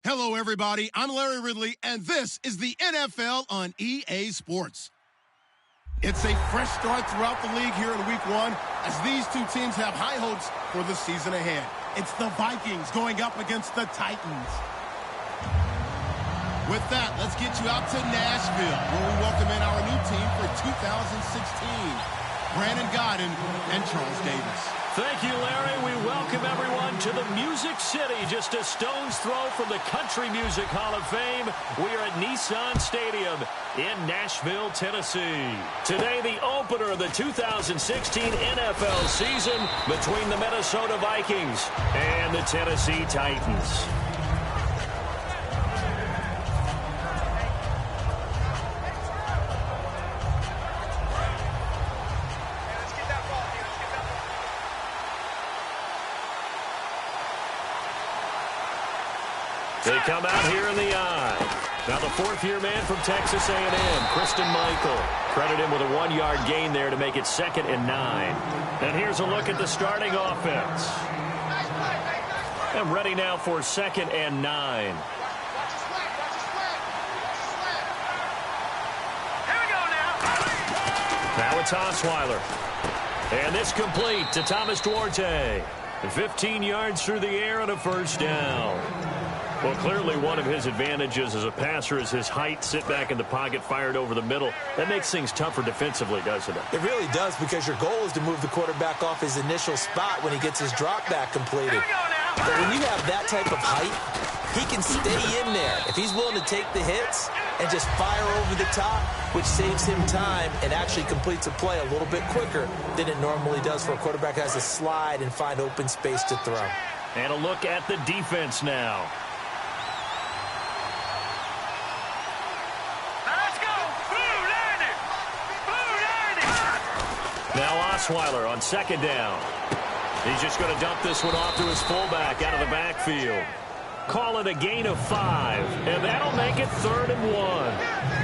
Hello, everybody. I'm Larry Ridley, and this is the NFL on EA Sports. It's a fresh start throughout the league here in Week 1 as these two teams have high hopes for the season ahead. It's the Vikings going up against the Titans. With that, let's get you out to Nashville, where we welcome in our new team for 2016, Brandon Godden and Charles Davis. Thank you, Larry. We welcome everyone to the Music City, just a stone's throw from the Country Music Hall of Fame. We are at Nissan Stadium in Nashville, Tennessee. Today, the opener of the 2016 NFL season between the Minnesota Vikings and the Tennessee Titans. They come out here in the eye. Now the fourth-year man from Texas A&M, Christian Michael. Credit him with a 1-yard gain there to make it 2nd and 9. And here's a look at the starting offense. And ready now for 2nd and 9. Here we go now. Now it's Osweiler. And this complete to Thomas Duarte. 15 yards through the air and a first down. Well, clearly one of his advantages as a passer is his height, sit back in the pocket, fired over the middle. That makes things tougher defensively, doesn't it? It really does, because your goal is to move the quarterback off his initial spot when he gets his drop back completed. But when you have that type of height, he can stay in there if he's willing to take the hits and just fire over the top, which saves him time and actually completes a play a little bit quicker than it normally does for a quarterback who has to slide and find open space to throw. And a look at the defense now. Now Osweiler on 2nd down. He's just going to dump this one off to his fullback out of the backfield. Call it a gain of 5, and that'll make it 3rd and 1.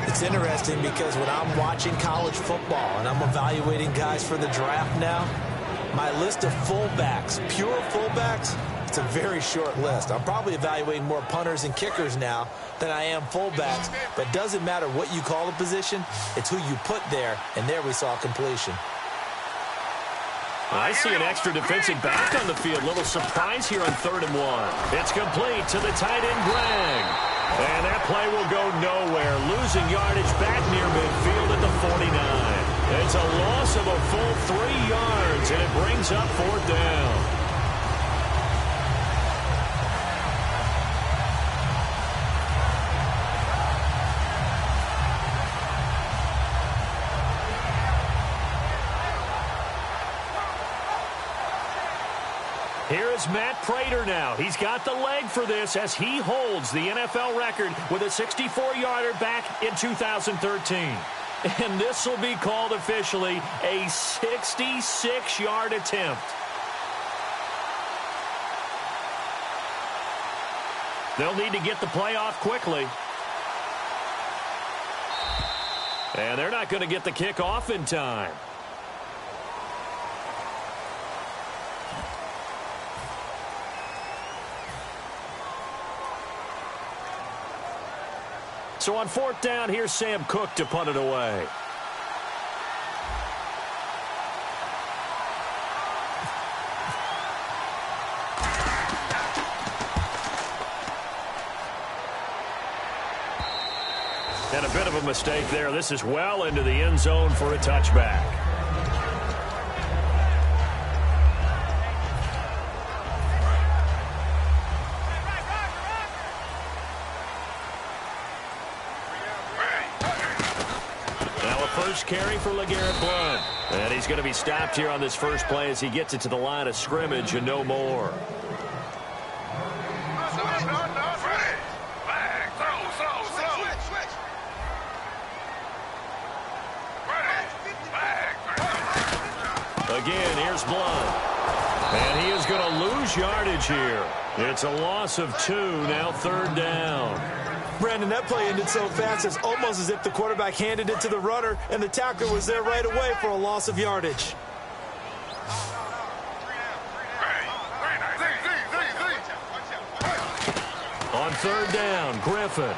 It's interesting because when I'm watching college football and I'm evaluating guys for the draft now, my list of fullbacks, pure fullbacks, it's a very short list. I'm probably evaluating more punters and kickers now than I am fullbacks, but it doesn't matter what you call the position, it's who you put there, and there we saw completion. I see an extra defensive back on the field. Little surprise here on 3rd and 1. It's complete to the tight end, Greg. And that play will go nowhere. Losing yardage back near midfield at the 49. It's a loss of a full 3 yards, and it brings up 4th down. Here is Matt Prater now. He's got the leg for this as he holds the NFL record with a 64-yarder back in 2013. And this will be called officially a 66-yard attempt. They'll need to get the play off quickly. And they're not going to get the kick off in time. So on 4th down, here's Sam Cook to punt it away. And a bit of a mistake there. This is well into the end zone for a touchback. Carry for LeGarrette Blount. And he's going to be stopped here on this first play as he gets it to the line of scrimmage and no more. Again, here's Blount. And he is going to lose yardage here. It's a loss of 2, now 3rd down. Brandon, that play ended so fast, it's almost as if the quarterback handed it to the runner and the tackler was there right away for a loss of yardage. On third down, Griffin.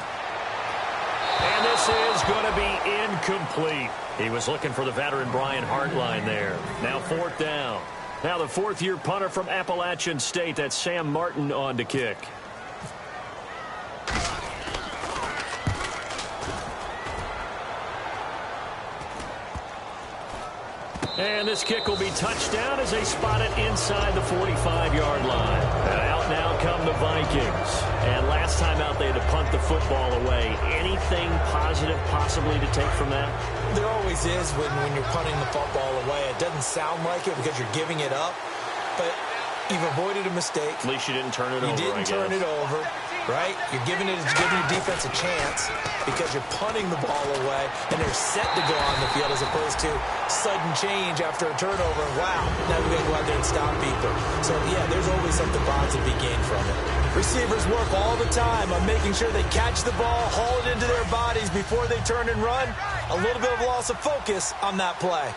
And this is going to be incomplete. He was looking for the veteran Brian Hartline there. Now fourth down. Now the fourth-year punter from Appalachian State, that's Sam Martin on to kick. And this kick will be touchdown as they spot it inside the 45-yard line. And out now come the Vikings. And last time out, they had to punt the football away. Anything positive possibly to take from that? There always is when you're punting the football away. It doesn't sound like it because you're giving it up, but you've avoided a mistake. At least you didn't turn it over, You didn't turn it over, right? You're giving your defense a chance because you're punting the ball away, and they're set to go on the field as opposed to sudden change after a turnover. Wow, now we've got to go out there and stop people. So, yeah, there's always something positive to be gained from it. Receivers work all the time on making sure they catch the ball, haul it into their bodies before they turn and run. A little bit of loss of focus on that play.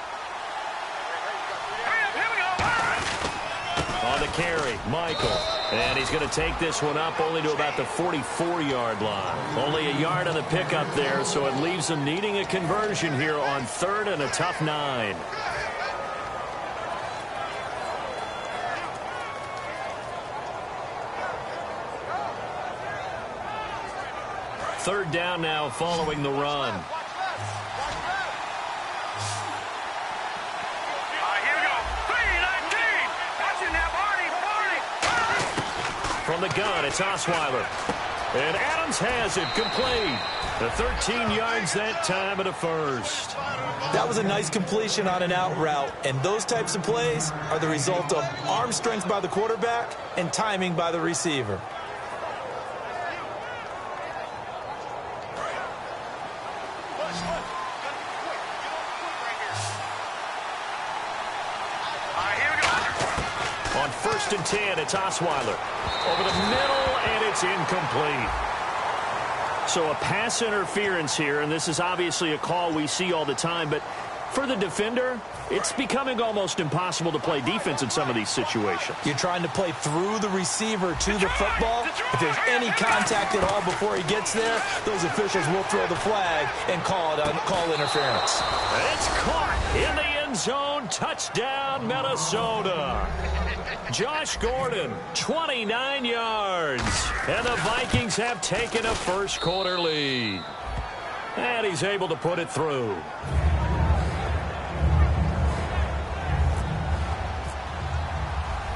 On the carry, Michael. And he's going to take this one up only to about the 44-yard line. Only a yard on the pickup there, so it leaves them needing a conversion here on third and a tough 9. Third down now following the run. From the gun, it's Osweiler. And Adams has it complete. The 13 yards that time at a first. That was a nice completion on an out route, and those types of plays are the result of arm strength by the quarterback and timing by the receiver. On 1st and 10, it's Osweiler. Over the middle, and it's incomplete. So a pass interference here, and this is obviously a call we see all the time, but for the defender, it's becoming almost impossible to play defense in some of these situations. You're trying to play through the receiver to the football. If there's any contact at all before he gets there, those officials will throw the flag and call interference. It's caught in the end zone. Touchdown, Minnesota. Josh Gordon, 29 yards. And the Vikings have taken a first quarter lead. And he's able to put it through.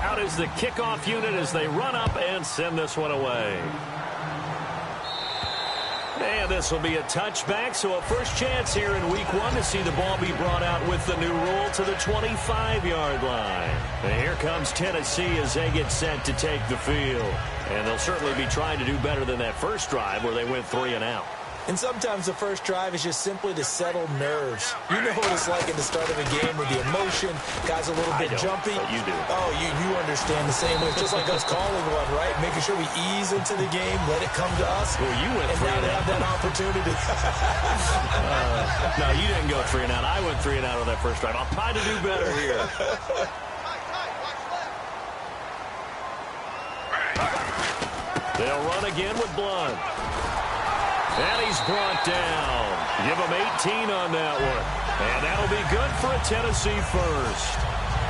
Out is the kickoff unit as they run up and send this one away. And this will be a touchback, so a first chance here in week 1 to see the ball be brought out with the new rule to the 25-yard line. And here comes Tennessee as they get set to take the field. And they'll certainly be trying to do better than that first drive where they went 3 and out. And sometimes the first drive is just simply to settle nerves. You know what it's like at the start of a game with the emotion. Guys a little bit jumpy. But you do. Oh, you understand the same way. It's just like us calling one, right? Making sure we ease into the game, let it come to us. Well, you went and 3 now and they out. have that opportunity. No, you didn't go 3 and out. I went 3 and out on that first drive. I'll try to do better here. They'll run again with Blunt. And he's brought down. Give him 18 on that one. And that'll be good for a Tennessee first.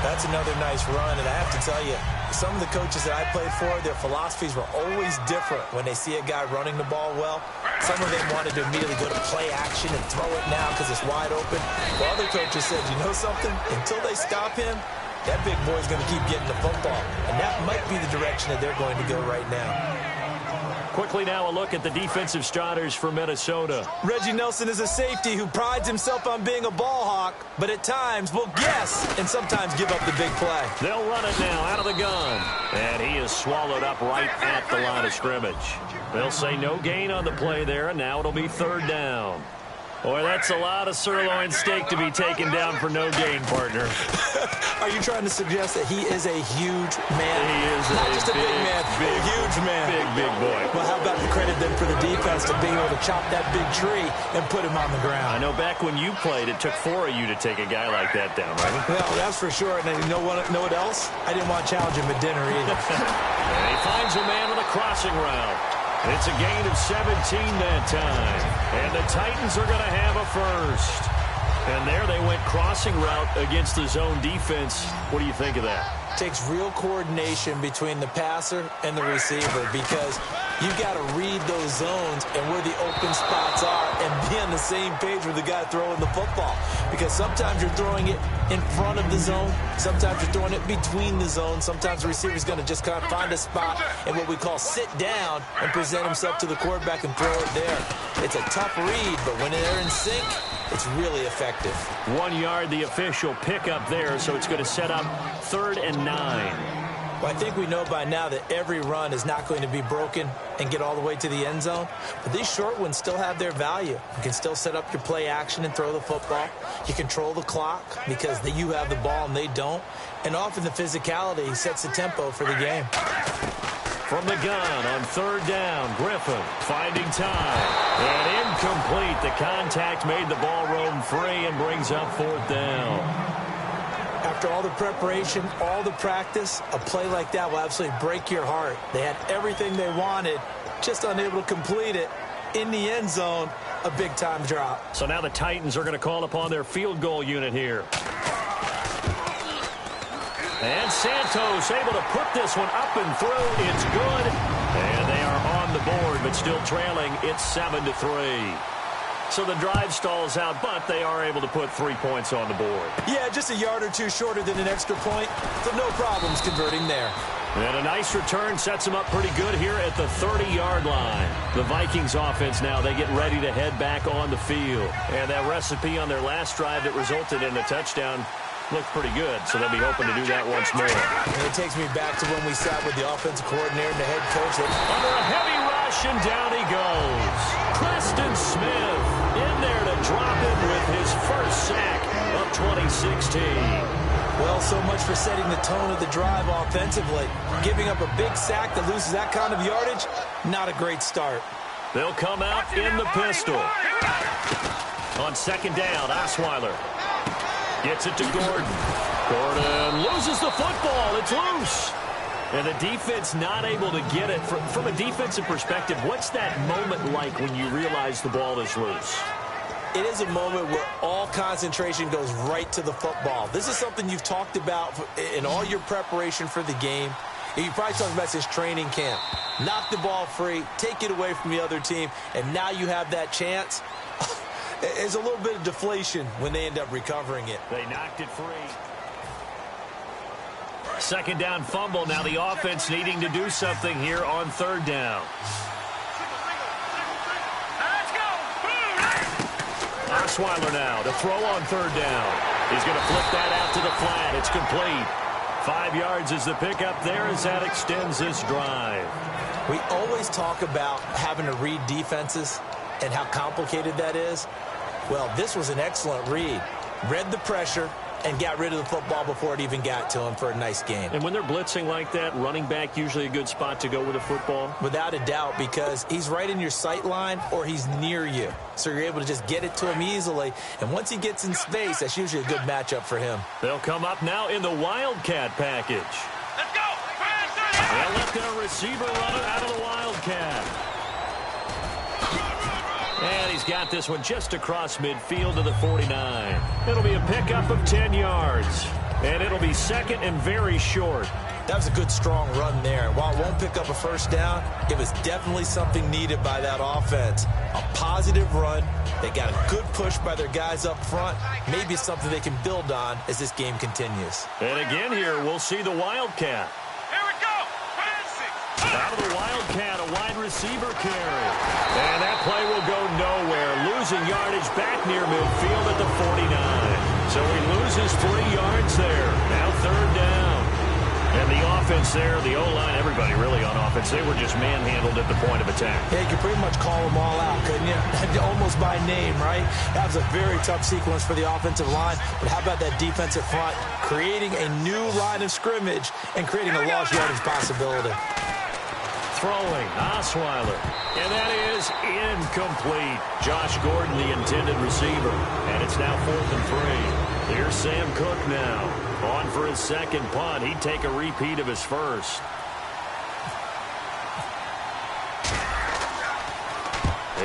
That's another nice run, and I have to tell you, some of the coaches that I played for, their philosophies were always different when they see a guy running the ball well. Some of them wanted to immediately go to play action and throw it now because it's wide open. While other coaches said, you know something? Until they stop him, that big boy's going to keep getting the football. And that might be the direction that they're going to go right now. Quickly now a look at the defensive starters for Minnesota. Reggie Nelson is a safety who prides himself on being a ball hawk, but at times will guess and sometimes give up the big play. They'll run it now out of the gun. And he is swallowed up right at the line of scrimmage. They'll say no gain on the play there, and now it'll be third down. Boy, that's a lot of sirloin steak to be taken down for no gain, partner. Are you trying to suggest that he is a huge man? He is not just a big man, a huge man. Big boy. Well, how about the credit then for the defense to being able to chop that big tree and put him on the ground? I know back when you played, it took 4 of you to take a guy like that down, right? Well, that's for sure. And you know what else? I didn't want to challenge him at dinner either. And he finds a man on the crossing route. It's a gain of 17 that time. And the Titans are going to have a first. And there they went crossing route against the zone defense. What do you think of that? Takes real coordination between the passer and the receiver because you've got to read those zones and where the open spots are and be on the same page with the guy throwing the football. Because sometimes you're throwing it in front of the zone. Sometimes you're throwing it between the zones. Sometimes the receiver's going to just kind of find a spot and what we call sit down and present himself to the quarterback and throw it there. It's a tough read, but when they're in sync, it's really effective. 1 yard, the official pickup there, so it's going to set up 3rd and 9. Well, I think we know by now that every run is not going to be broken and get all the way to the end zone. But these short ones still have their value. You can still set up your play action and throw the football. You control the clock because you have the ball and they don't. And often the physicality sets the tempo for the game. From the gun on 3rd down, Griffin finding time. And incomplete. The contact made the ball roam free and brings up 4th down. After all the preparation, all the practice, a play like that will absolutely break your heart. They had everything they wanted, just unable to complete it. In the end zone, a big-time drop. So now the Titans are going to call upon their field goal unit here. And Santos able to put this one up and through. It's good. And they are on the board, but still trailing. It's 7-3. So the drive stalls out, but they are able to put 3 points on the board. Yeah, just a yard or two shorter than an extra point, so no problems converting there. And a nice return sets them up pretty good here at the 30-yard line. The Vikings offense now, they get ready to head back on the field. And that recipe on their last drive that resulted in a touchdown looked pretty good, so they'll be hoping to do that once more. And it takes me back to when we sat with the offensive coordinator and the head coach. Under a heavy rush, and down he goes. Preston Smith in there to drop him with his first sack of 2016. Well, so much for setting the tone of the drive offensively. Giving up a big sack that loses that kind of yardage, not a great start. They'll come out in the pistol. On 2nd down, Osweiler gets it to Gordon. Gordon loses the football. It's loose. And the defense not able to get it. From a defensive perspective, what's that moment like when you realize the ball is loose? It is a moment where all concentration goes right to the football. This is something you've talked about in all your preparation for the game. You probably talked about since training camp. Knock the ball free, take it away from the other team, and now you have that chance. There's a little bit of deflation when they end up recovering it. They knocked it free. 2nd down fumble. Now the offense needing to do something here on 3rd down. Osweiler now to throw on 3rd down. He's going to flip that out to the flat. It's complete. 5 yards is the pickup there as that extends this drive. We always talk about having to read defenses and how complicated that is. Well, this was an excellent read. Read the pressure and got rid of the football before it even got to him for a nice gain. And when they're blitzing like that, running back usually a good spot to go with the football? Without a doubt, because he's right in your sight line or he's near you. So you're able to just get it to him easily. And once he gets in space, that's usually a good matchup for him. They'll come up now in the Wildcat package. Let's go! They'll let their receiver run it out of the Wildcat. And he's got this one just across midfield to the 49. It'll be a pickup of 10 yards. And it'll be 2nd and very short. That was a good, strong run there. While it won't pick up a first down, it was definitely something needed by that offense. A positive run. They got a good push by their guys up front. Maybe something they can build on as this game continues. And again here, we'll see the Wildcat. Here we go! Out of the Wildcat, a wide receiver carry. And that play will go nowhere. Losing yardage back near midfield at the 49. So he loses 3 yards there. Now 3rd down. And the offense there, the O-line, everybody really on offense, they were just manhandled at the point of attack. Yeah, you could pretty much call them all out, couldn't you? Almost by name, right? That was a very tough sequence for the offensive line. But how about that defensive front creating a new line of scrimmage and creating a lost yardage possibility? Throwing, Osweiler. And that is incomplete. Josh Gordon, the intended receiver. And it's now 4th and 3. Here's Sam Cook now. On for his 2nd punt. He'd take a repeat of his first.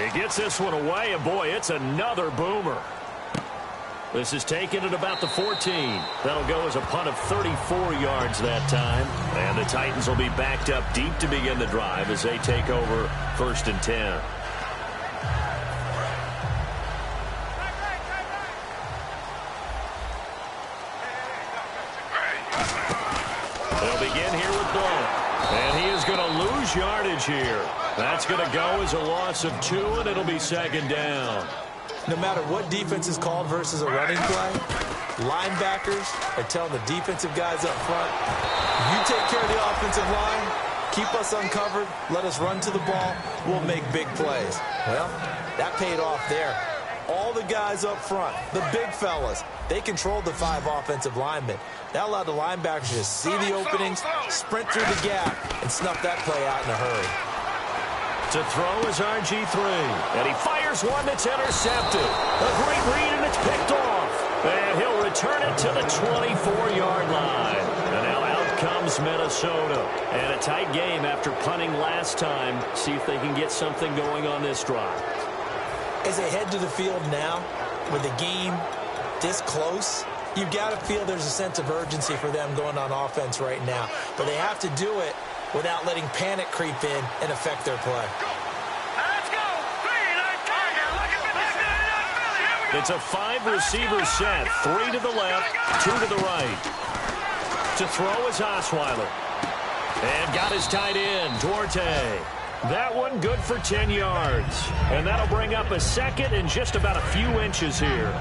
He gets this one away, and boy, it's another boomer. This is taken at about the 14. That'll go as a punt of 34 yards that time. And the Titans will be backed up deep to begin the drive as they take over 1st and 10. They'll begin here with Blunt. And he is going to lose yardage here. That's going to go as a loss of 2, and it'll be 2nd down. No matter what defense is called versus a running play, linebackers are telling the defensive guys up front, you take care of the offensive line, keep us uncovered, let us run to the ball, we'll make big plays. Well, that paid off there. All the guys up front, the big fellas, they controlled the 5 offensive linemen. That allowed the linebackers to see the openings, sprint through the gap, and snuff that play out in a hurry. To throw is RG3, and he fires one that's intercepted. A great read, and it's picked off. And he'll return it to the 24-yard line. And now out comes Minnesota. And a tight game after punting last time. See if they can get something going on this drive. As they head to the field now, with the game this close, you've got to feel there's a sense of urgency for them going on offense right now. But they have to do it without letting panic creep in and affect their play. Let's go. It's a 5-receiver set. 3 to the left, 2 to the right. To throw is Osweiler. And got his tight end, Duarte. That one good for 10 yards. And that'll bring up a 2nd and just about a few inches here.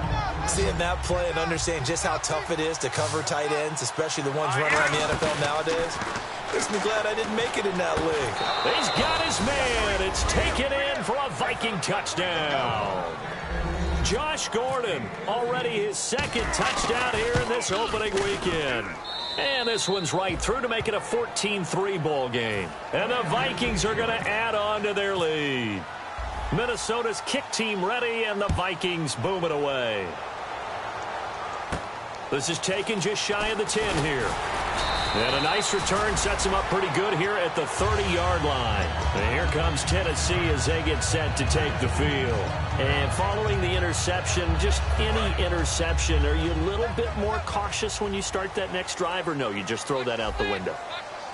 Seeing that play and understanding just how tough it is to cover tight ends, especially the ones running around the NFL nowadays, makes me glad I didn't make it in that league. He's got his man. It's taken in for a Viking touchdown. Josh Gordon, already his 2nd touchdown here in this opening weekend. And this one's right through to make it a 14-3 ball game. And the Vikings are going to add on to their lead. Minnesota's kick team ready, and the Vikings boom it away. This is taken just shy of the 10 here. And a nice return sets him up pretty good here at the 30-yard line. And here comes Tennessee as they get set to take the field. And following the interception, just any interception, are you a little bit more cautious when you start that next drive, or no, you just throw that out the window?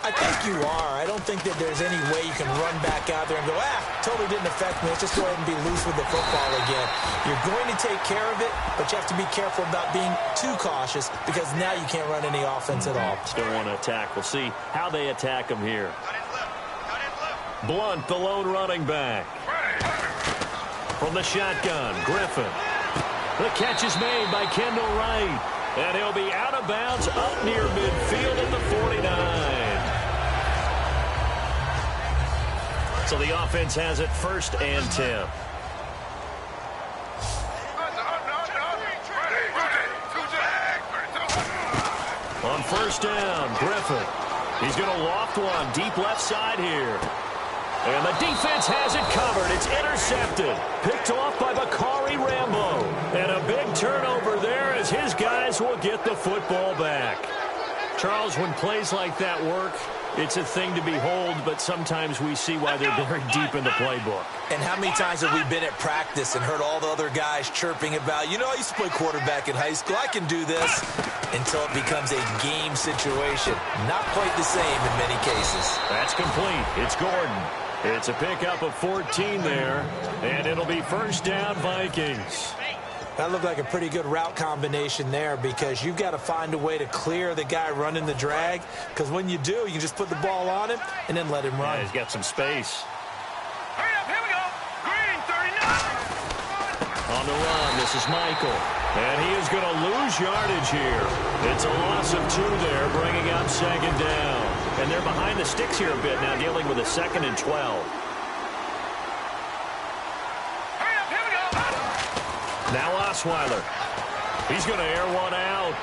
I think you are. I don't think that there's any way you can run back out there and go, totally didn't affect me. Let's just go ahead and be loose with the football again. You're going to take care of it, but you have to be careful about being too cautious because now you can't run any offense at all. Still want to attack. We'll see how they attack him here. Blunt, the lone running back. From the shotgun, Griffin. The catch is made by Kendall Wright. And he'll be out of bounds up near midfield at the 49. So the offense has it 1st and 10. On 1st down, Griffin. He's going to loft one deep left side here. And the defense has it covered. It's intercepted. Picked off by Bakari Rambo. And a big turnover there as his guys will get the football back. Charles, when plays like that work, it's a thing to behold, but sometimes we see why they're very deep in the playbook. And how many times have we been at practice and heard all the other guys chirping about, you know, I used to play quarterback in high school, I can do this, until it becomes a game situation. Not quite the same in many cases. That's complete. It's Gordon. It's a pickup of 14 there, and it'll be 1st down Vikings. That looked like a pretty good route combination there because you've got to find a way to clear the guy running the drag because when you do, you can just put the ball on him and then let him run. Yeah, he's got some space. Hurry up, here we go. Green, 39. On the run, this is Michael. And he is going to lose yardage here. It's a loss of 2 there, bringing up 2nd down. And they're behind the sticks here a bit now, dealing with a 2nd and 12. Now Osweiler. He's going to air one out.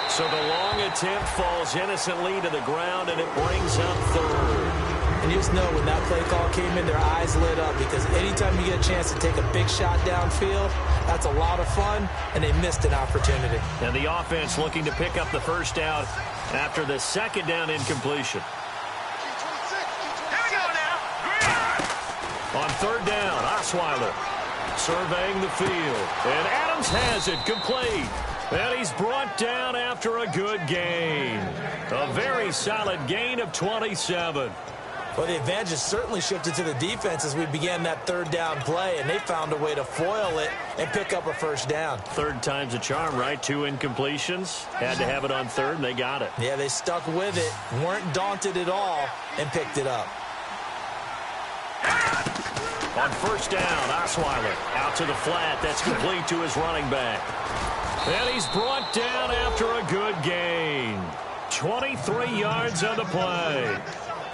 So the long attempt falls innocently to the ground, and it brings up 3rd. And you just know when that play call came in, their eyes lit up because anytime you get a chance to take a big shot downfield, that's a lot of fun, and they missed an opportunity. And the offense looking to pick up the 1st down after the 2nd down incompletion. On third down, Osweiler surveying the field. And Adams has it complete. And he's brought down after a good gain. A very solid gain of 27. Well, the advantage has certainly shifted to the defense as we began that third down play, and they found a way to foil it and pick up a first down. Third time's a charm, right? 2 incompletions. Had to have it on third, and they got it. Yeah, they stuck with it, weren't daunted at all, and picked it up. On first down, Osweiler out to the flat. That's complete to his running back. And he's brought down after a good gain. 23 yards on the play.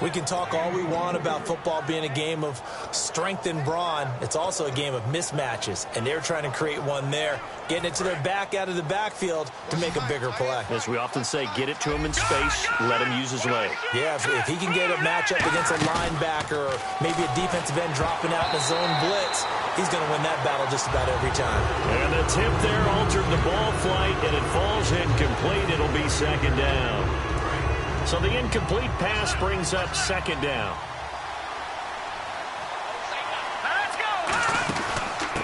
We can talk all we want about football being a game of strength and brawn. It's also a game of mismatches, and they're trying to create one there, getting it to their back out of the backfield to make a bigger play. As we often say, get it to him in space, let him use his leg. Yeah, if he can get a matchup against a linebacker or maybe a defensive end dropping out in a zone blitz, he's going to win that battle just about every time. And the tip there altered the ball flight, and it falls incomplete. It'll be second down. So the incomplete pass brings up second down. Let's go.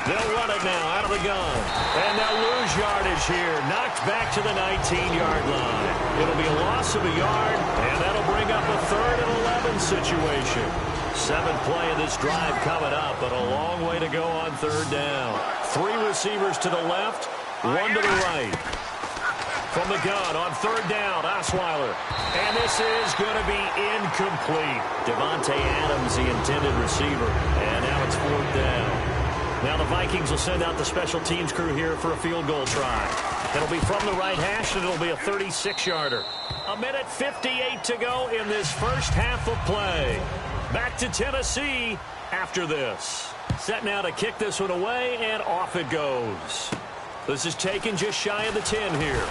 They'll run it now out of the gun. And they'll lose yardage here. Knocked back to the 19-yard line. It'll be a loss of a yard, and that'll bring up a 3rd and 11 situation. 7th play of this drive coming up, but a long way to go on third down. 3 receivers to the left, 1 to the right. From the gun on third down, Osweiler. And this is going to be incomplete. Devontae Adams, the intended receiver. And now it's 4th down. Now the Vikings will send out the special teams crew here for a field goal try. It'll be from the right hash, and it'll be a 36-yarder. 1:58 to go in this first half of play. Back to Tennessee after this. Set now to kick this one away, and off it goes. This is taken just shy of the 10 here.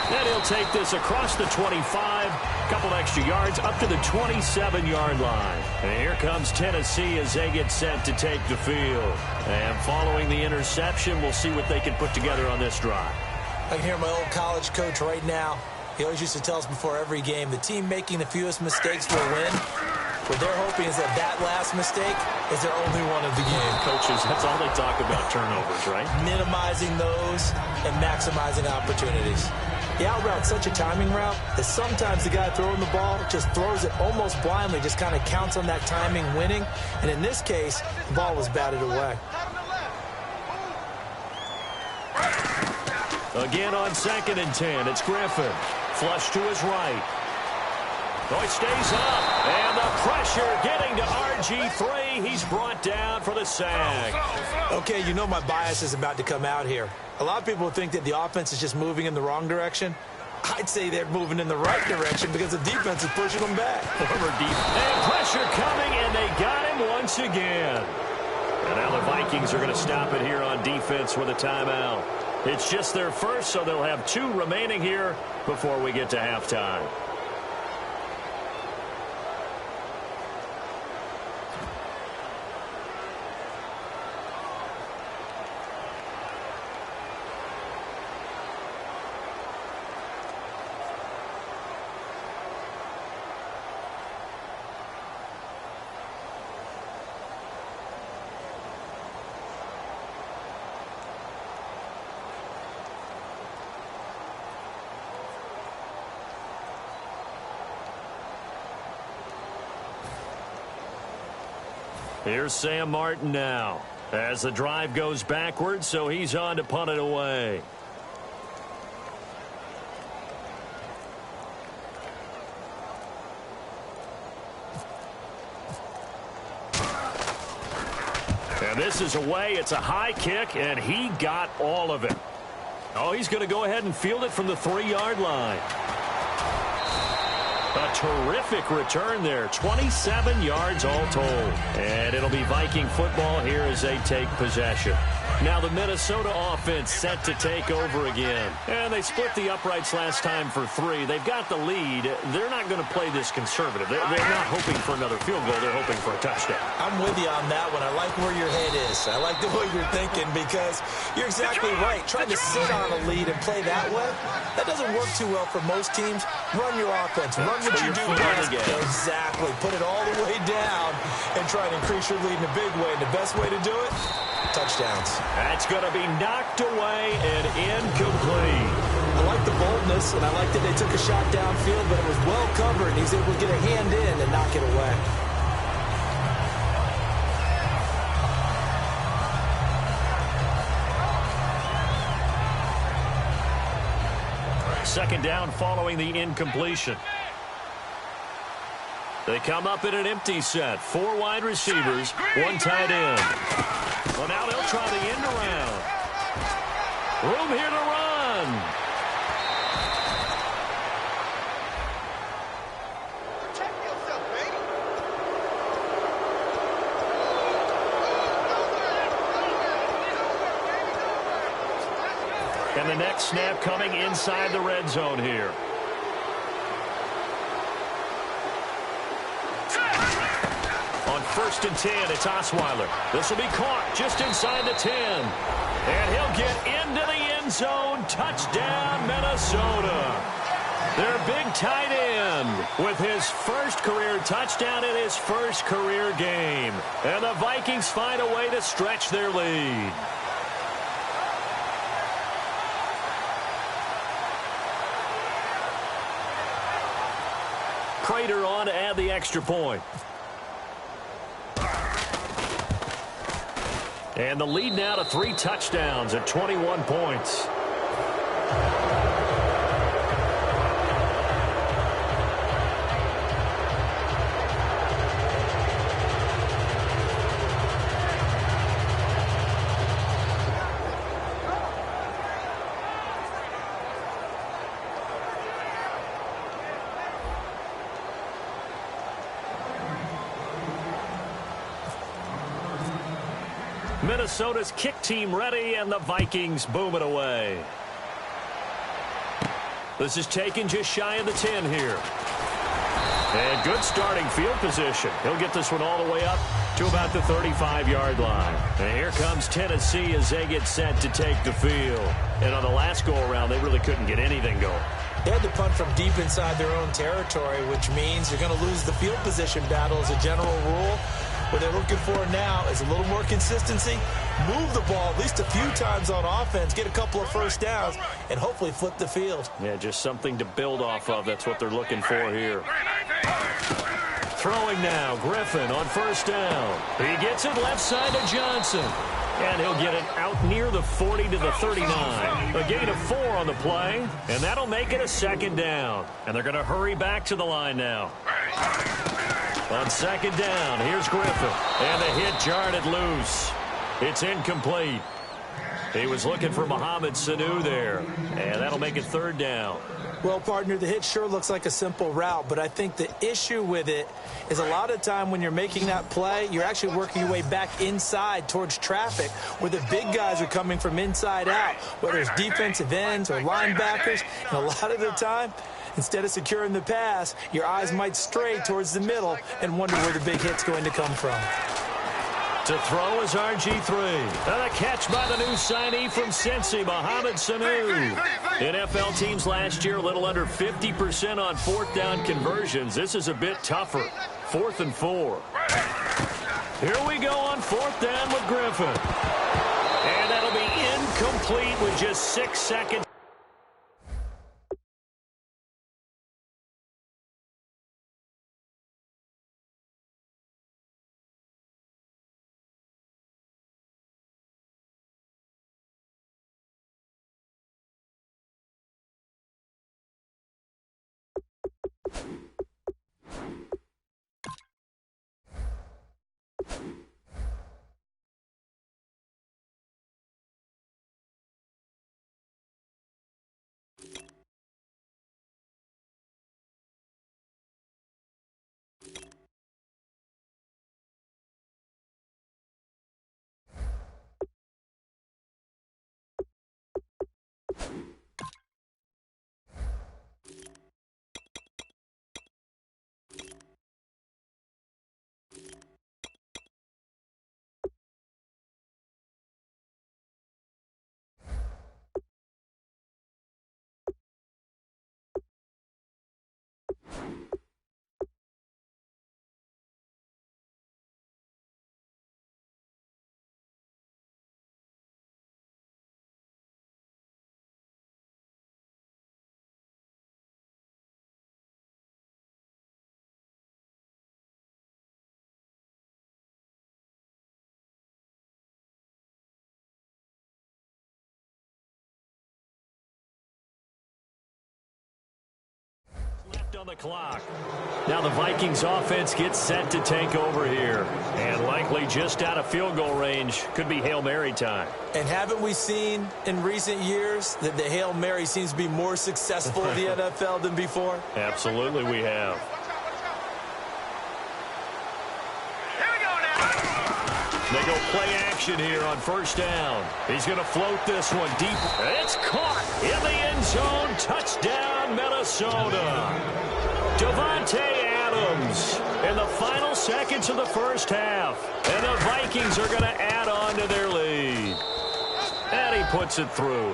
And he'll take this across the 25, couple extra yards up to the 27-yard line. And here comes Tennessee as they get set to take the field. And following the interception, we'll see what they can put together on this drive. I can hear my old college coach right now. He always used to tell us before every game, the team making the fewest mistakes will win. What they're hoping is that last mistake is their only one of the game. Coaches, that's all they talk about, turnovers, right? Minimizing those and maximizing opportunities. The out route's such a timing route that sometimes the guy throwing the ball just throws it almost blindly, just kind of counts on that timing winning. And in this case, the ball was batted away. Again on 2nd and 10, it's Griffin. Flush to his right. Oh, he stays up, and the pressure getting to RG3. He's brought down for the sack. Okay, you know my bias is about to come out here. A lot of people think that the offense is just moving in the wrong direction. I'd say they're moving in the right direction because the defense is pushing them back. Former deep. And pressure coming, and they got him once again. And now the Vikings are going to stop it here on defense with a timeout. It's just their first, so they'll have 2 remaining here before we get to halftime. Here's Sam Martin now as the drive goes backwards, so he's on to punt it away. And this is away. It's a high kick, and he got all of it. Oh, he's going to go ahead and field it from the 3-yard line. A terrific return there. 27 yards all told. And it'll be Viking football here as they take possession. Now the Minnesota offense set to take over again. And they split the uprights last time for 3. They've got the lead. They're not going to play this conservative. They're not hoping for another field goal. They're hoping for a touchdown. I'm with you on that one. I like where your head is. I like the way you're thinking because you're exactly right. Trying to sit on a lead and play that way, that doesn't work too well for most teams. Run your offense. Run what you do best. Exactly. Put it all the way down and try to increase your lead in a big way. And the best way to do it, touchdowns. That's going to be knocked away and incomplete. I like the boldness, and I like that they took a shot downfield, but it was well covered, and he's able to get a hand in and knock it away. Second down following the incompletion. They come up in an empty set. 4 wide receivers, 1 tight end. Well, now they'll try the end around. Room here to run. And the next snap coming inside the red zone here. On 1st and 10, it's Osweiler. This will be caught just inside the 10. And he'll get into the end zone. Touchdown, Minnesota. Their big tight end with his first career touchdown in his first career game. And the Vikings find a way to stretch their lead. Prater on to add the extra point. And the lead now to 3 touchdowns at 21 points. Minnesota's kick team ready, and the Vikings boom it away. This is taken just shy of the 10 here. And good starting field position. He'll get this one all the way up to about the 35-yard line. And here comes Tennessee as they get set to take the field. And on the last go-around, they really couldn't get anything going. They had to punt from deep inside their own territory, which means you're going to lose the field position battle as a general rule. What they're looking for now is a little more consistency, move the ball at least a few times on offense, get a couple of first downs, and hopefully flip the field. Yeah, just something to build off of. That's what they're looking for here. Throwing now, Griffin on 1st down. He gets it left side to Johnson. And he'll get it out near the 40 to the 39. A gain of 4 on the play, and that'll make it a 2nd down. And they're going to hurry back to the line now. On 2nd down, here's Griffin. And the hit jarred it loose. It's incomplete. He was looking for Mohamed Sanu there. And that'll make it 3rd down. Well, partner, the hit sure looks like a simple route, but I think the issue with it is a lot of time when you're making that play, you're actually working your way back inside towards traffic where the big guys are coming from inside out, whether it's defensive ends or linebackers. And a lot of the time, instead of securing the pass, your eyes might stray towards the middle and wonder where the big hit's going to come from. To throw is RG3. And a catch by the new signee from Cincy, Mohamed Sanu. NFL teams last year a little under 50% on 4th down conversions. This is a bit tougher. 4th and 4. Here we go on 4th down with Griffin. And that'll be incomplete with just 6 seconds. on the clock. Now the Vikings offense gets set to take over here. And likely just out of field goal range. Could be Hail Mary time. And haven't we seen in recent years that the Hail Mary seems to be more successful in the NFL than before? Absolutely we have. They go play action here on first down. He's going to float this one deep. It's caught in the end zone. Touchdown, Minnesota. Davante Adams in the final seconds of the first half. And the Vikings are going to add on to their lead. And he puts it through.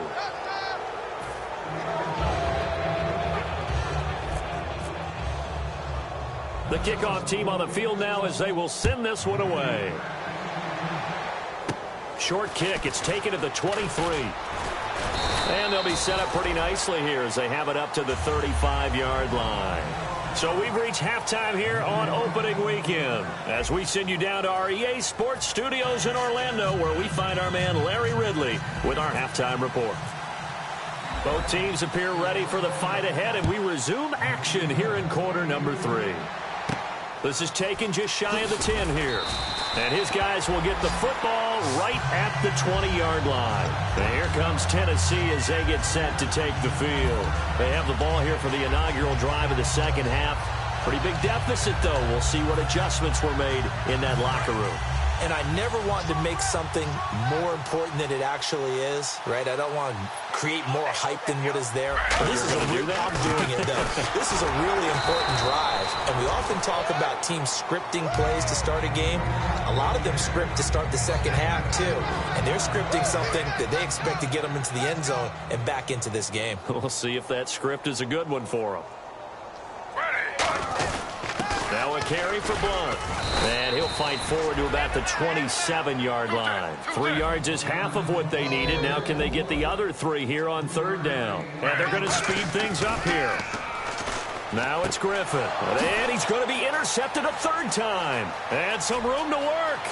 The kickoff team on the field now as they will send this one away. Short kick. It's taken at the 23. And they'll be set up pretty nicely here as they have it up to the 35-yard line. So we've reached halftime here on opening weekend as we send you down to our EA Sports Studios in Orlando where we find our man Larry Ridley with our halftime report. Both teams appear ready for the fight ahead, and we resume action here in quarter number 3. This is taken just shy of the 10 here. And his guys will get the football right at the 20-yard line. And here comes Tennessee as they get set to take the field. They have the ball here for the inaugural drive of the second half. Pretty big deficit, though. We'll see what adjustments were made in that locker room. And I never want to make something more important than it actually is, right? I don't want to create more hype than what is there. This is I'm doing it, though. This is a really important drive. And we often talk about teams scripting plays to start a game. A lot of them script to start the second half, too. And they're scripting something that they expect to get them into the end zone and back into this game. We'll see if that script is a good one for them. Now a carry for Blunt. And he'll fight forward to about the 27-yard line. 3 yards is half of what they needed. Now can they get the other 3 here on third down? And they're going to speed things up here. Now it's Griffin. And he's going to be intercepted a third time. And some room to work.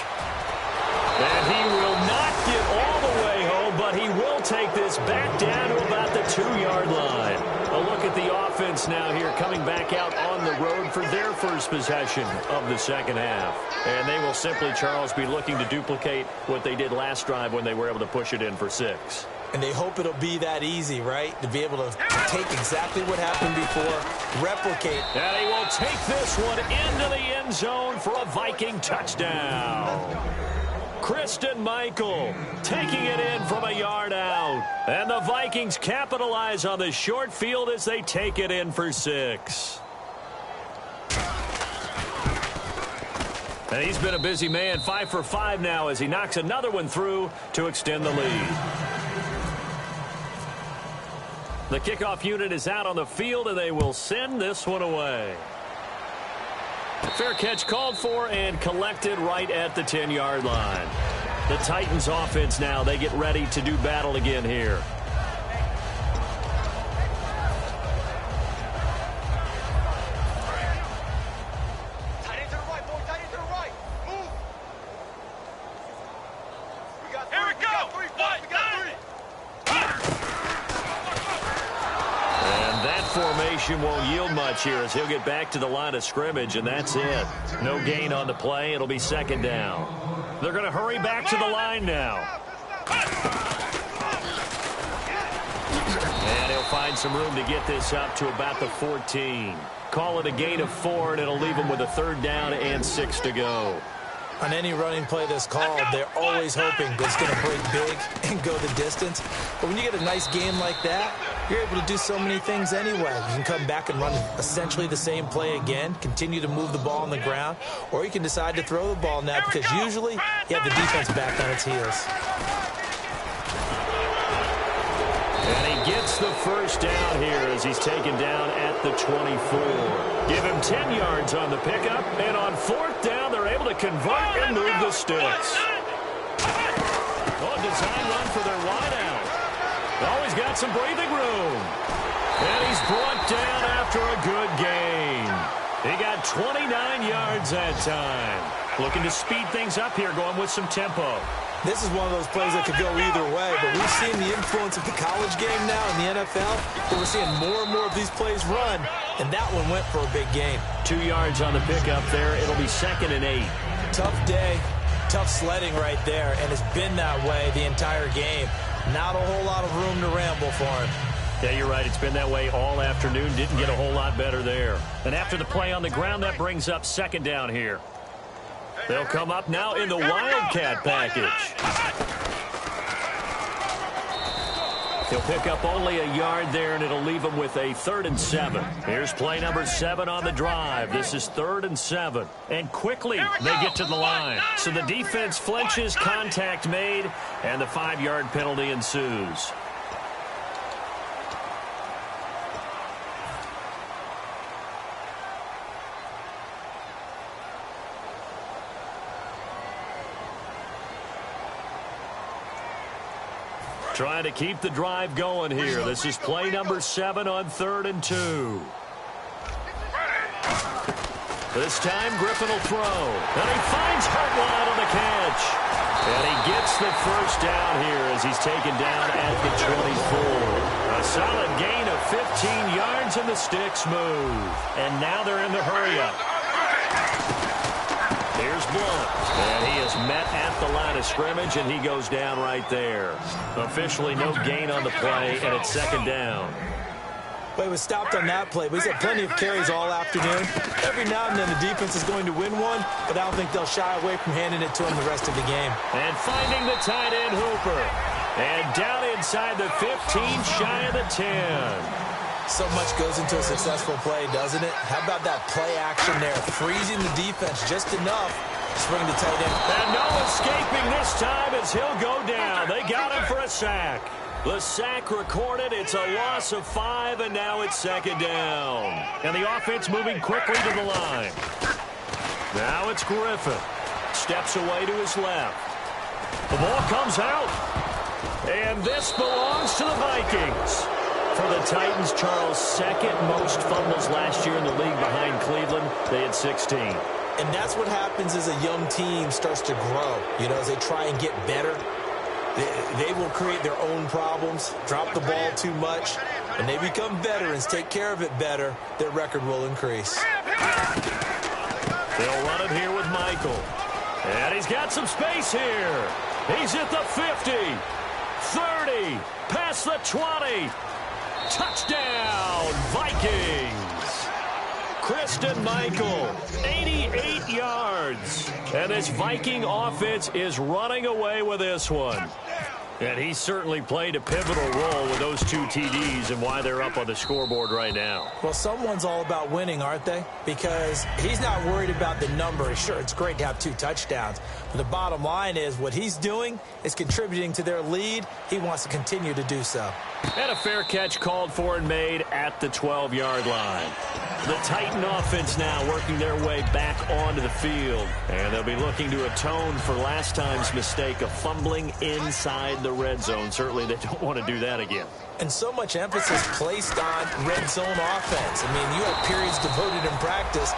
And he will not get all the way home, but he will take this back down to about the 2-yard line. A look at the offense now here coming back out on the road for their first possession of the second half. And they will simply, Charles, be looking to duplicate what they did last drive when they were able to push it in for 6. And they hope it'll be that easy, right? To be able to take exactly what happened before, replicate. And he will take this one into the end zone for a Viking touchdown. Christian Michael taking it in from a yard out. And the Vikings capitalize on the short field as they take it in for 6. And he's been a busy man, 5 for 5 now as he knocks another one through to extend the lead. The kickoff unit is out on the field, and they will send this one away. Fair catch called for and collected right at the 10-yard line. The Titans offense now, they get ready to do battle again here. Tight end to the right, boy. Tight end to the right. Move. We got 3. Here we go. 3. We got 3. And that formation won't yield much here as he'll get back to the line of scrimmage, and that's it. No gain on the play. It'll be second down. They're going to hurry back to the line now. And he'll find some room to get this up to about the 14. Call it a gain of 4, and it'll leave them with a third down and 6 to go. On any running play that's called, they're always hoping that it's going to break big and go the distance. But when you get a nice game like that, you're able to do so many things anyway. You can come back and run essentially the same play again, continue to move the ball on the ground, or you can decide to throw the ball now because usually you have the defense back on its heels. And he gets the first down here as he's taken down at the 24. Give him 10 yards on the pickup, and on fourth down, they're able to convert and move the sticks. Oh, design run for their wideout. Always got some breathing room. And he's brought down after a good gain. He got 29 yards that time. Looking to speed things up here, going with some tempo. This is one of those plays that could go either way, but we've seen the influence of the college game now in the NFL, where we're seeing more and more of these plays run, and that one went for a big gain. 2 yards on the pickup there. It'll be 2nd and 8. Tough day, tough sledding right there, and it's been that way the entire game. Not a whole lot of room to ramble for him. Yeah, you're right. It's been that way all afternoon. Didn't get a whole lot better there. And after the play on the ground, that brings up 2nd down here. They'll come up now in the Wildcat package. He'll pick up only a yard there, and it'll leave him with a 3rd and 7. Here's play number 7 on the drive. This is 3rd and 7. And quickly, they get to the line. So the defense flinches, contact made, and the 5-yard penalty ensues. Trying to keep the drive going here. This is play number 7 on 3rd and 2. This time, Griffin will throw. And he finds Hartline on the catch. And he gets the first down here as he's taken down at the 24. A solid gain of 15 yards, and the sticks move. And now they're in the hurry-up. Here's Blunt, and he is met at the line of scrimmage, and he goes down right there. Officially no gain on the play, and it's 2nd down. Well, he was stopped on that play, but he's had plenty of carries all afternoon. Every now and then the defense is going to win one, but I don't think they'll shy away from handing it to him the rest of the game. And finding the tight end, Hooper. And down inside the 15, shy of the 10. So much goes into a successful play, doesn't it? How about that play action there? Freezing the defense just enough to spring the tight end. And no escaping this time as he'll go down. They got him for a sack. The sack recorded. It's a loss of 5, and now it's 2nd down. And the offense moving quickly to the line. Now it's Griffin. Steps away to his left. The ball comes out. And this belongs to the Vikings. For the Titans, Charles, 2nd most fumbles last year in the league behind Cleveland. They had 16. And that's what happens as a young team starts to grow. You know, as they try and get better, they will create their own problems, drop the ball too much, and they become veterans, take care of it better, their record will increase. They'll run it here with Michael. And he's got some space here. He's at the 50, 30, past the 20. Touchdown, Vikings. Kristen Michael, 88 yards. And this Viking offense is running away with this one. And he certainly played a pivotal role with those 2 TDs and why they're up on the scoreboard right now. Well, someone's all about winning, aren't they? Because he's not worried about the number. Sure, it's great to have 2 touchdowns. But the bottom line is what he's doing is contributing to their lead. He wants to continue to do so. And a fair catch called for and made at the 12-yard line. The Titan offense now working their way back onto the field. And they'll be looking to atone for last time's mistake of fumbling inside the red zone. Certainly they don't want to do that again. And so much emphasis placed on red zone offense. I mean, you have periods devoted in practice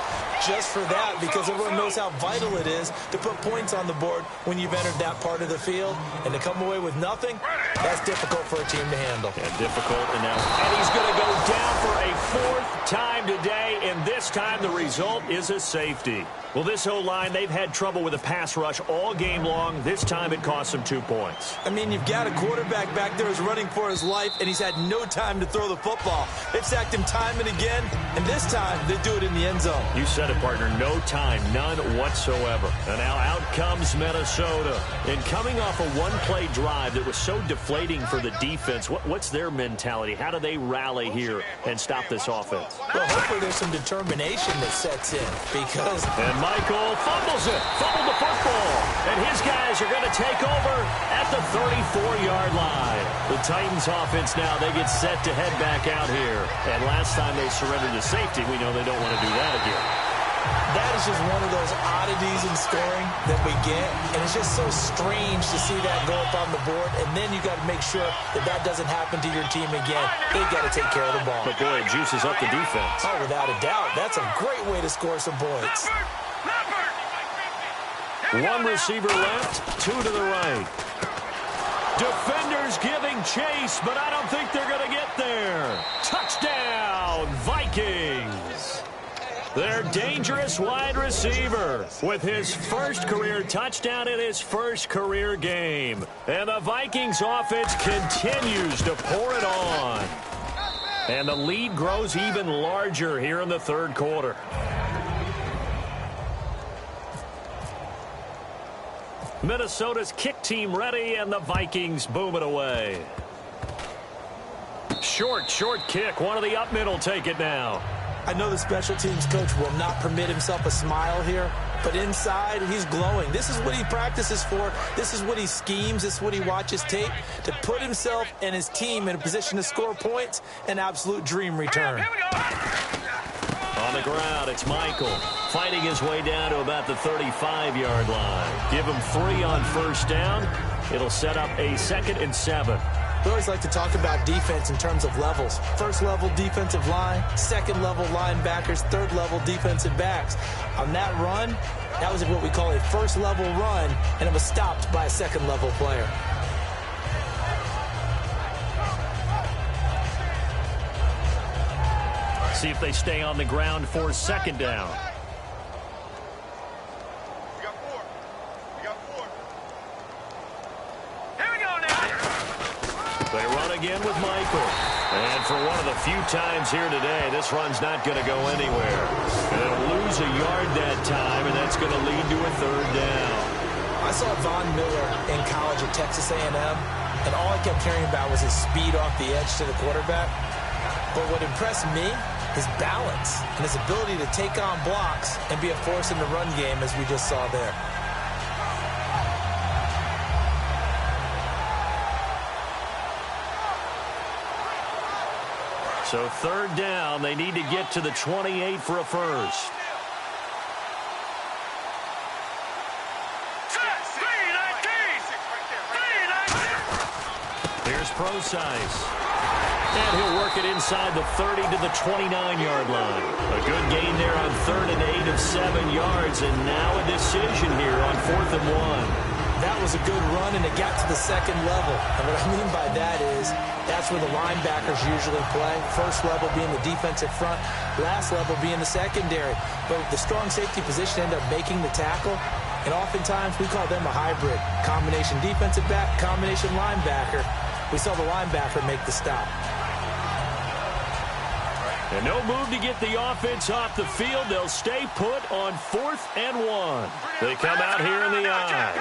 just for that because everyone knows how vital it is to put points on the board when you've entered that part of the field. And to come away with nothing, that's difficult for a team to handle. And difficult enough. And he's going to go down for a 4th time today, and this time the result is a safety. Well, this O-line, they've had trouble with a pass rush all game long. This time it cost them 2 points. I mean, you've got a quarterback back there who's running for his life, and he's had no time to throw the football. They've sacked him time and again, and this time they do it in the end zone. You said it, partner. No time, none whatsoever. And now out comes Minnesota. And coming off a one-play drive that was so deflating for the defense, what's their mentality? How do they rally here and stop this offense? Well, hopefully there's some determination that sets in because... And Michael fumbles it. Fumbled the football. And his guys are going to take over at the 34-yard line. The Titans offense now, they get set to head back out here. And last time they surrendered to safety, we know they don't want to do that again. That is just one of those oddities in scoring that we get. And it's just so strange to see that go up on the board. And then you got to make sure that that doesn't happen to your team again. They've got to take care of the ball. But, boy, it juices up the defense. Oh, without a doubt. That's a great way to score some points. One receiver left, two to the right. Defenders giving chase, but I don't think they're going to get there. Touchdown, Vikings. Their dangerous wide receiver with his first career touchdown in his first career game. And the Vikings offense continues to pour it on. And the lead grows even larger here in the third quarter. Minnesota's kick team ready, and the Vikings boom it away. Short kick. One of the up middle take it now. I know the special teams coach will not permit himself a smile here, but inside, he's glowing. This is what he practices for. This is what he schemes. This is what he watches tape to put himself and his team in a position to score points. An absolute dream return. On the ground, it's Michael fighting his way down to about the 35-yard line. Give him 3 on first down. It'll set up a 2nd and 7. We always like to talk about defense in terms of levels. First level defensive line, second level linebackers, third level defensive backs. On that run, that was what we call a first level run, and it was stopped by a second level player. See if they stay on the ground for 2nd down. They run again with Michael. And for one of the few times here today, this run's not going to go anywhere. They'll lose a yard that time, and that's going to lead to a 3rd down. I saw Von Miller in college at Texas A&M, and all I kept hearing about was his speed off the edge to the quarterback. But what impressed me, his balance and his ability to take on blocks and be a force in the run game, as we just saw there. So 3rd down, they need to get to the 28 for a first. Here's Procise. And he'll work it inside the 30 to the 29-yard line. A good gain there on 3rd and 8 of 7 yards. And now a decision here on 4th and 1. That was a good run, and it got to the second level. And what I mean by that is that's where the linebackers usually play. First level being the defensive front, last level being the secondary. But the strong safety position ended up making the tackle, and oftentimes we call them a hybrid. Combination defensive back, combination linebacker. We saw the linebacker make the stop. And no move to get the offense off the field. They'll stay put on 4th and 1. They come out here in the eye.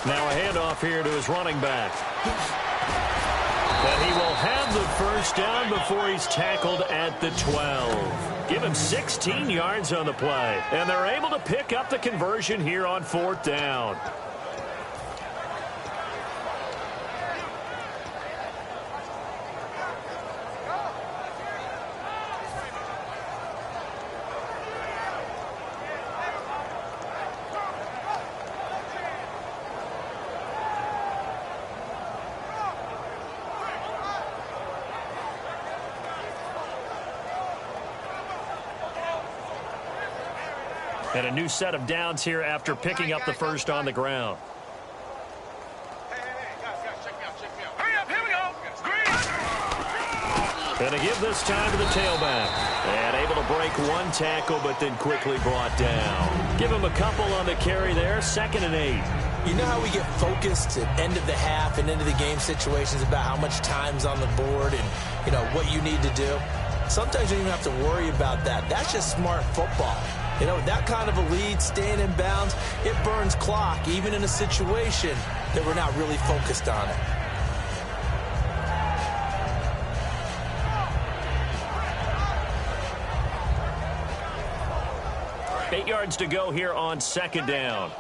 Now a handoff here to his running back. But he will have the first down before he's tackled at the 12. Give him 16 yards on the play. And they're able to pick up the conversion here on 4th down. And a new set of downs here after picking up the first on the ground. Hurry up, here we go. Green. And a give this time to the tailback. And able to break one tackle, but then quickly brought down. Give him a couple on the carry there, 2nd and 8. You know how we get focused at end of the half and into the game situations about how much time's on the board and, you know, what you need to do? Sometimes you don't even have to worry about that. That's just smart football. You know, that kind of a lead, staying in bounds, it burns clock, even in a situation that we're not really focused on it. Eight yards to go here on 2nd down.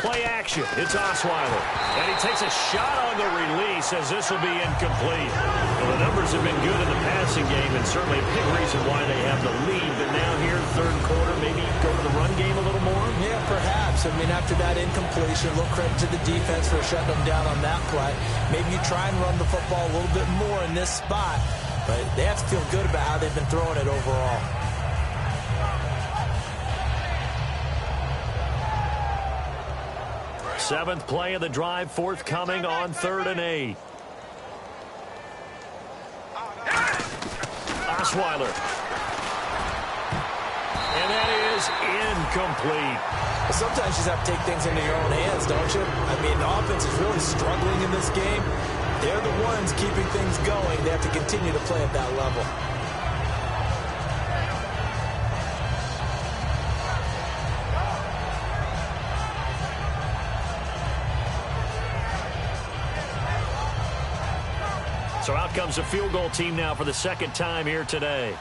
Play action. It's Osweiler. And he takes a shot on the release as this will be incomplete. Well, the numbers have been good in the passing game and certainly a big reason why they have the lead. But now here, 3rd quarter, maybe go to the run game a little more? Yeah, perhaps. I mean, after that incompletion, a little credit to the defense for shutting them down on that play. Maybe you try and run the football a little bit more in this spot. but they have to feel good about how they've been throwing it overall. Seventh play of the drive forthcoming on 3rd and 8. Osweiler. And that is incomplete. Sometimes you just have to take things into your own hands, don't you? I mean, the offense is really struggling in this game. They're the ones keeping things going. They have to continue to play at that level. So out comes the field goal team now for the second time here today.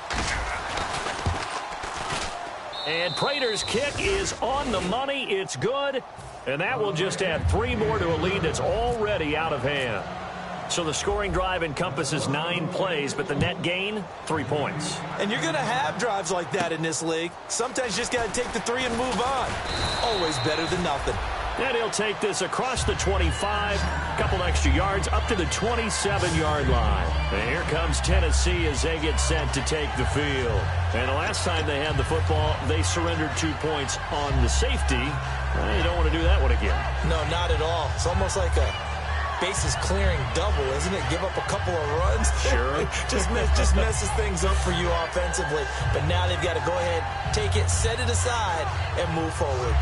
And Prater's kick is on the money. It's good. And that will just add 3 more to a lead that's already out of hand. So the scoring drive encompasses 9 plays, but the net gain, 3 points. And you're going to have drives like that in this league. Sometimes you just got to take the 3 and move on. Always better than nothing. And he'll take this across the 25, a couple extra yards, up to the 27-yard line. And here comes Tennessee as they get set to take the field. And the last time they had the football, they surrendered 2 points on the safety. You don't want to do that one again. No, not at all. It's almost like a bases clearing double, isn't it? Give up a couple of runs. Sure. just messes things up for you offensively. But now they've got to go ahead, take it, set it aside, and move forward.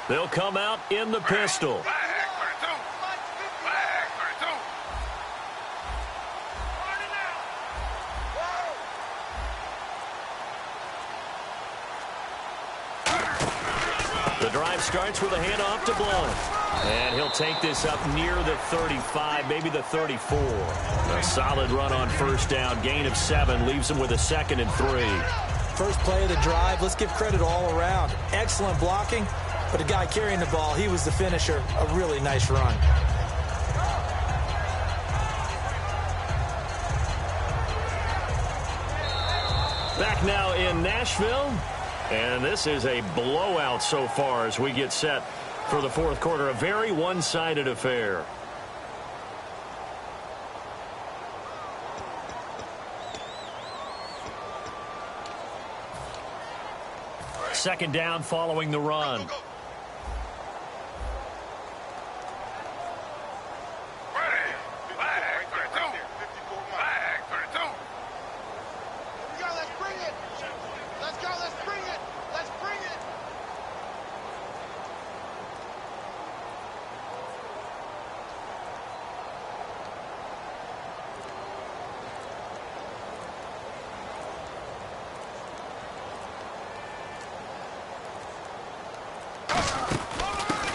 They'll come out in the pistol. The drive starts with a handoff to Blunt. And he'll take this up near the 35, maybe the 34. A solid run on first down. Gain of 7 leaves him with a 2nd and 3. First play of the drive, let's give credit all around. Excellent blocking, but the guy carrying the ball, he was the finisher. A really nice run. Back now in Nashville. And this is a blowout so far as we get set for the fourth quarter. A very one-sided affair. Second down following the run.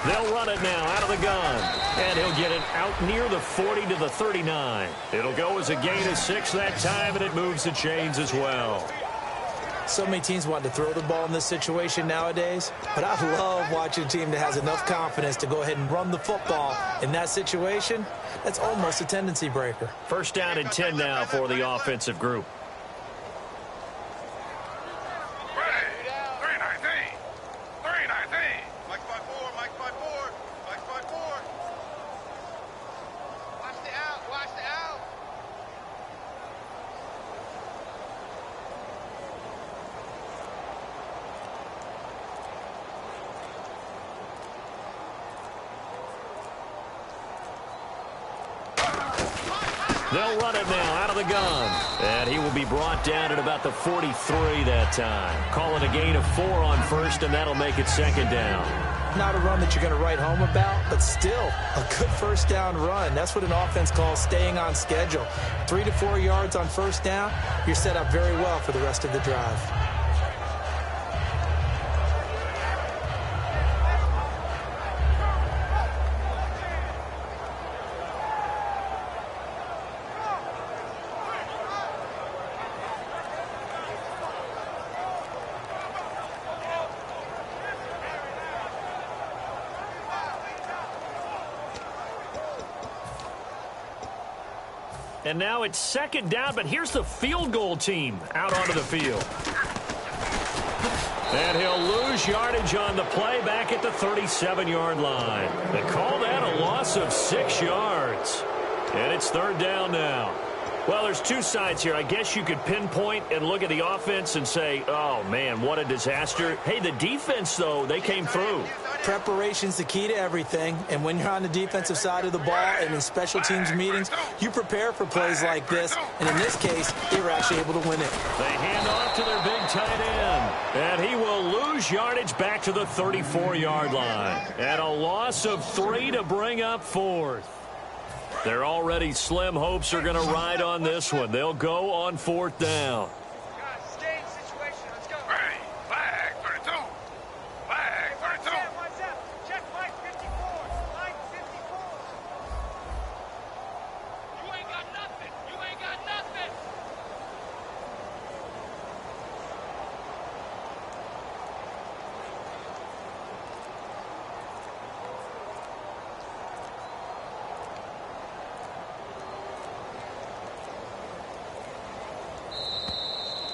They'll run it now out of the gun. And he'll get it out near the 40 to the 39. It'll go as a gain of 6 that time, and it moves the chains as well. So many teams want to throw the ball in this situation nowadays, but I love watching a team that has enough confidence to go ahead and run the football. In that situation, that's almost a tendency breaker. First down and 10 now for the offensive group. They'll run it now out of the gun. And he will be brought down at about the 43 that time. Calling a gain of 4 on first, and that'll make it second down. Not a run that you're going to write home about, but still a good first down run. That's what an offense calls staying on schedule. 3 to 4 yards on first down, you're set up very well for the rest of the drive. And now it's second down, but here's the field goal team out onto the field. And he'll lose yardage on the play back at the 37-yard line. They call that a loss of 6 yards. And it's third down now. Well, there's two sides here. I guess you could pinpoint and look at the offense and say, oh, man, what a disaster. Hey, the defense, though, they came through. Preparation's the key to everything, and when you're on the defensive side of the ball and in special teams meetings, you prepare for plays like this, and in this case, they were actually able to win it. They hand off to their big tight end, and he will lose yardage back to the 34-yard line. And a loss of 3 to bring up fourth. Their already slim hopes are going to ride on this one. They'll go on fourth down.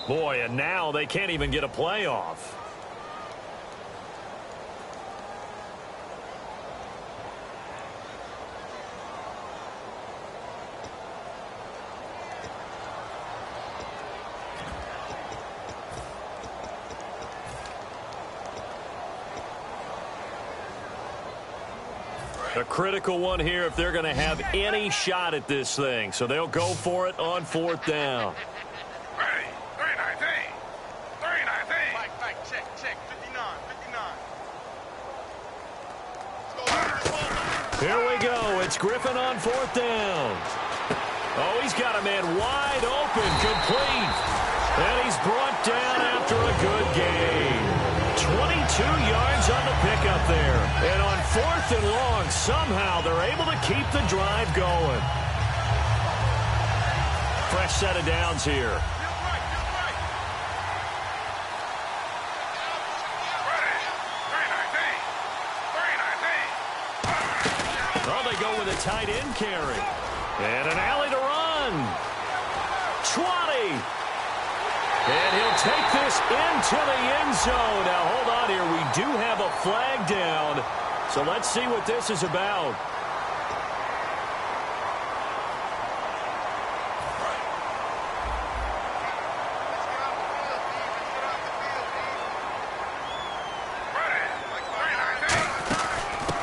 Boy, and now they can't even get a playoff. A critical one here if they're going to have any shot at this thing. So they'll go for it on fourth down. Here we go. It's Griffin on fourth down. Oh, he's got a man wide open, complete. And he's brought down after a good gain. 22 yards on the pickup there. And on fourth and long, somehow they're able to keep the drive going. Fresh set of downs here. Tight end carry. And an alley to run. 20. And he'll take this into the end zone. Now, hold on here. We do have a flag down. So let's see what this is about.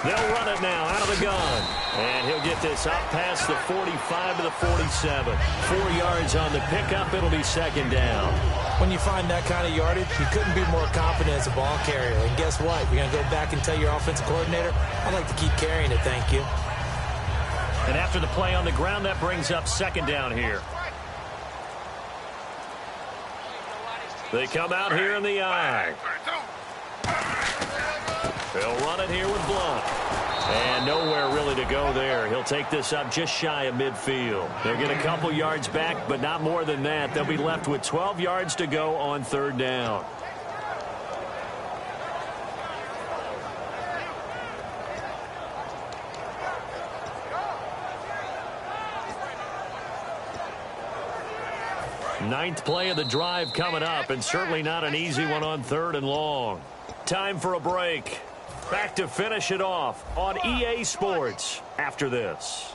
They'll run it now out of the gun. And he'll get this up past the 45 to the 47. 4 yards on the pickup. It'll be second down. When you find that kind of yardage, you couldn't be more confident as a ball carrier. And guess what? You're going to go back and tell your offensive coordinator, I'd like to keep carrying it, thank you. And after the play on the ground, that brings up second down here. They come out here in the eye. They'll run it here with Blunt. And nowhere really to go there. He'll take this up just shy of midfield. They'll get a couple yards back, but not more than that. They'll be left with 12 yards to go on third down. Ninth play of the drive coming up, and certainly not an easy one on third and long. Time for a break. Back to finish it off on EA Sports after this.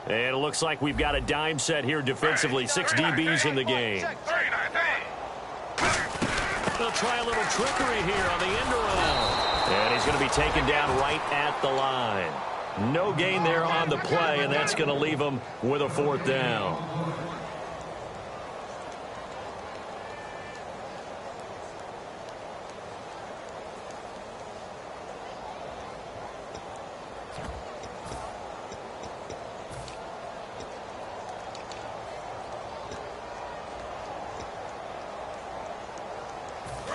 And it looks like we've got a dime set here defensively. 6 DBs in the game. They'll try a little trickery here on the end around. And he's going to be taken down right at the line. No gain there on the play, and that's going to leave him with a fourth down.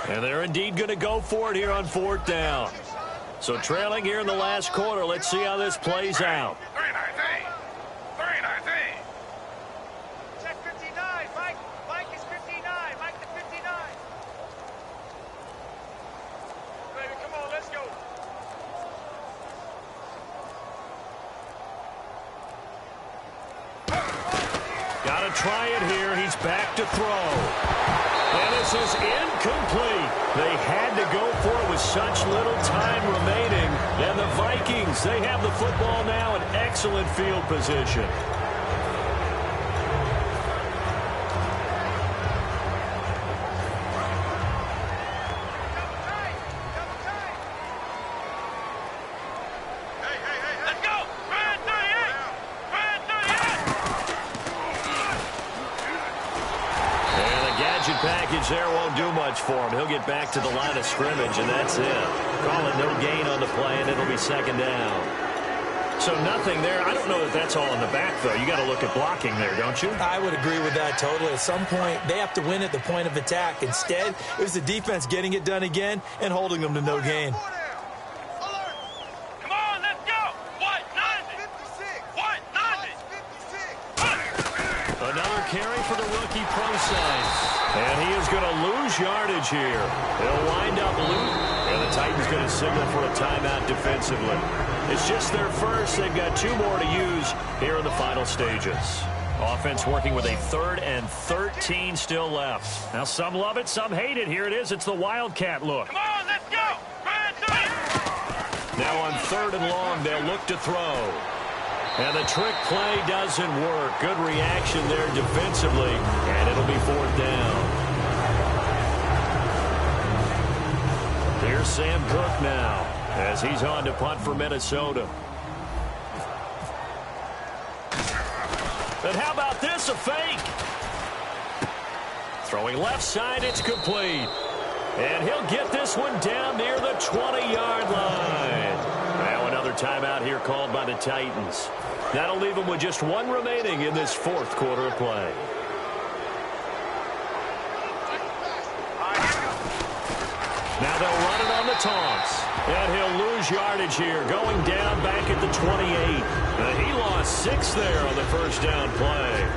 And they're indeed going to go for it here on fourth down. So trailing here in the last quarter. Let's see how this plays out. Check 59. Mike is 59. Mike the 59. Baby, come on, let's go. Got to try it here. He's back to throw. And this is incomplete. They had to go for it with such little time remaining. And the Vikings, they have the football now in excellent field position. Package there won't do much for him. He'll get back to the line of scrimmage, and that's it. Call it no gain on the play, and it'll be second down. So nothing there. I don't know that that's all in the back, though. You got to look at blocking there, don't you? I would agree with that totally. At some point, they have to win at the point of attack. Instead, it was the defense getting it done again and holding them to no gain. Another carry for the rookie Procise. And he is going to lose yardage here. He'll wind up loose. And the Titans going to signal for a timeout defensively. It's just their first. They've got 2 more to use here in the final stages. Offense working with a 3rd and 13 still left. Now some love it, some hate it. Here it is. It's the Wildcat look. Come on, let's go. Now on 3rd and long, they'll look to throw. And the trick play doesn't work. Good reaction there defensively, and it'll be 4th down. Here's Sam Cook now as he's on to punt for Minnesota. And how about this, a fake? Throwing left side, it's complete. And he'll get this one down near the 20-yard line. Now another timeout here called by the Titans. That'll leave them with just 1 remaining in this 4th quarter of play. Now they'll run it on the taunts. And he'll lose yardage here, going down back at the 28. He lost 6 there on the first down play.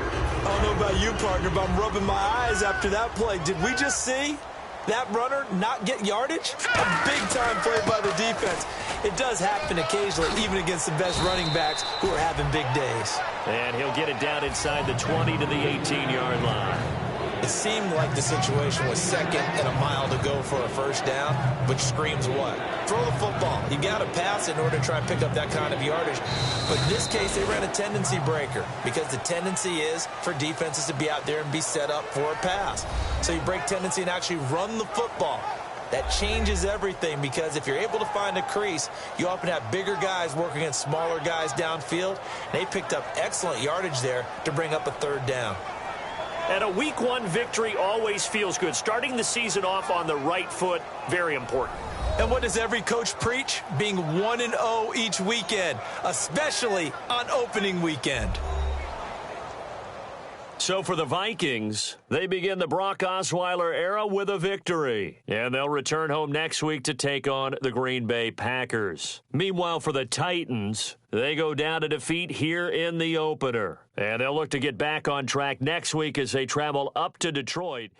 I don't know about you, partner, but I'm rubbing my eyes after that play. Did we just see that runner not get yardage? A big-time play by the defense. It does happen occasionally, even against the best running backs who are having big days. And he'll get it down inside the 20 to the 18-yard line. It seemed like the situation was 2nd and a mile to go for a first down, which screams what? Throw the football. You got to pass in order to try and pick up that kind of yardage. But in this case, they ran a tendency breaker because the tendency is for defenses to be out there and be set up for a pass. So you break tendency and actually run the football. That changes everything because if you're able to find a crease, you often have bigger guys working against smaller guys downfield. They picked up excellent yardage there to bring up a 3rd down. And a Week 1 victory always feels good. Starting the season off on the right foot, very important. And what does every coach preach? Being 1-0 each weekend, especially on opening weekend. So for the Vikings, they begin the Brock Osweiler era with a victory. And they'll return home next week to take on the Green Bay Packers. Meanwhile, for the Titans, they go down to defeat here in the opener. And they'll look to get back on track next week as they travel up to Detroit.